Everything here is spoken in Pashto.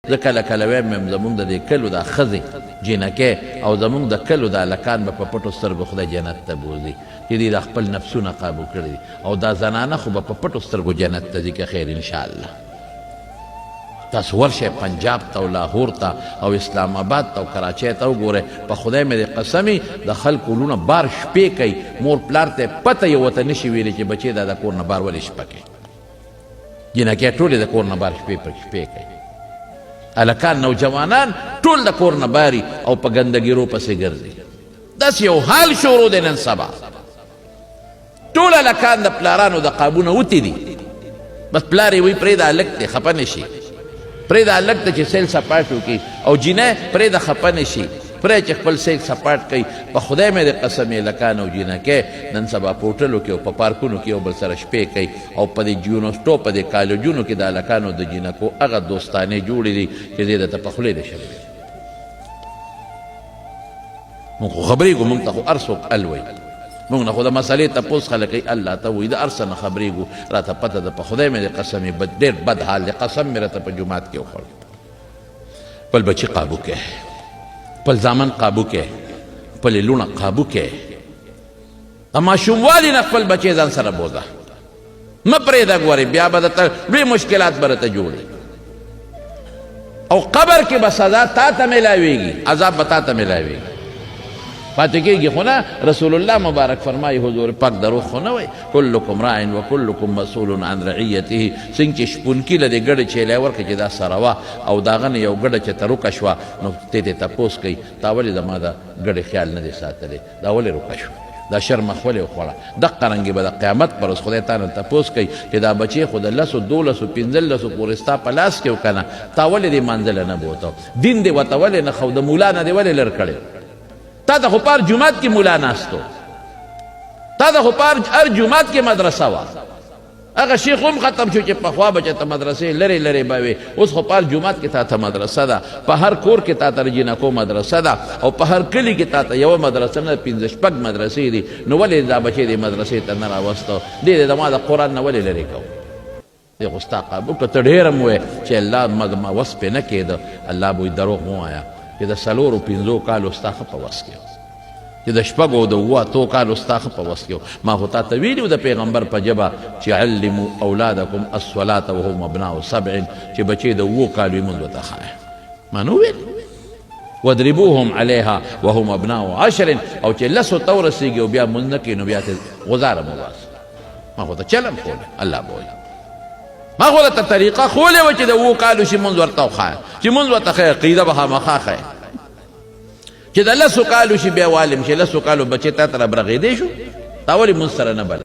زه کله کله وایم زمونږ د دې کلو دا ښځې جینکې او زمونږ د کلو دا هلکان به په پټو سترګو خدای جنت ته بوځي چې دوی د خپل نفسونه قابو کړي دي او دا زنانه خو به په پټو سترګو جنت ته ځي که خیر انشاءالله تاسو ورشئ پنجاب ته او لاهور ته او اسلام آباد ته او کراچۍ ته وګورئ په خدای مې د قسمي د خلکو لونه بار شپې کوي مور پلار ته پته یې ورته نشي ویلی چې بچې دا د کور نه بار ولې شپه کوي جینکې ټولې د کور نه بار شپې کوي هلکان نوجوانان ټول د کور نه باري او په ګندګیرو پسې ګرځي داسې یو حال شروع دی نن سبا ټول هلکان د پلارانو د قابونه وتې دي بس پلار یې وایي پرېږده هلک دی خفه نه شي پرېږده هلک ته چې سیل سپاټ وکړي او جینۍ پرېږده خفه نه شي پرې چې خپل سیل سپاټ کوي په خدای مې د قسم هلکان او جینکې نن سبا په هوټلو کې او په پارکونو کې یو بل سره شپې کوي او په دې یونیورسټو په دې کالجونو کې د هلکانو د جینکو هغه دوستانې جوړې دي چې دی درته په خولې نشم مونږ خو خبرېږو مونږ ته خو هر څوک ال وایي مونږ نه خو د مسئلې تپوس خلک کوي الله ته وایي د هر څه نه خبرېږو راته پته ده په خدای مې د قسم ډېر بد حال دی قسم مې راته په جومات کې وخوړ خپل بچي قابو کې خپل زامن قابو کې خپلې لوڼه قابو کې د ماشوموالي نه خپل بچی ځان سره بوځه مه پرېږده ګورې بیا به درته لوی مشکلات به راته جوړي او قبر کې به سزا تا ته میلاویږي عذاب به تا ته میلاویږي پاتې کېږي خو نه رسول الله مبارک فرمایي حضور پاک دروغ خو نه وایي کلکم راع و کلکم مسئول عن رعیته څنګه چې شپونکي له دې ګډه چیلی ورکړه چې دا سره وه او د هغه نه یو ګډه چې ته روکه شوه نو تی ته تپوس کوي تا ولې زما د ګډې خیال نه دی ساتلی دا ولې روکه شوه دا شرمخ ولې وخوړه دقه رنګې به د قیامت پر ورځ خدای تا نه تپوس کوي چې دا بچې خو د 10 12 15 پورې ستا په لاس کې و که نه تا ولې دې منزله نه بوته دین دې ورته ولې نه خو د مولا نه دې ولې لر کړی تا ته خو پار جومات کې مولا ناستو تا ته خو پار هر جومات کې مدرسه وه هغه شیخ هم ختم شو چې پخوا به چېته مدرسې لرې لرې به وې اوس خو پار جومات کې تا ته مدرسه ده په هر کور کې تا ته د جینکو مدرسه ده او په هر کلي کې تا ته یوه مدرسه نه 15 شپږ مدرسې دي نو ولې دا بچې دې مدرسې ته نه راوستو دې د ما د قرآن نه ولې لرې کوو دې خو ستا قابو که ته ډېر هم وایې چې الله ما وس پې نه کېده الله به وایي دروغ مه وایه چې د 4 5 کالو ستا ښه په وس کې چې د 6 او د 8 کالو ستا ښه په وس کې ما خو تا ته ویلي د پیغمبر په ژبه چې علموا اولادکم الصلاة وهم ابناء 7 چې بچې د 7 کالو یې مونځ ورته ښایه ما نو ویل واضربوهم علیها وهم ابناء 10 او چې 10 ته ورسېږي او بیا مونځ نه کوي نو بیا ته غزاره مه وباسه ما خو ته چلم ښولی الله به وایي ما خو درته طریقه ښولې وه چې د 7 کالو شي مونځ ورته وښایه چې مونځ ورته ښیه عقیده به خامخا ښیه چې د 10 کالو شي بیا والم شي 10 کالو بچې تا ته رابرغېدی شو تا ولې مونځ سره نه بلد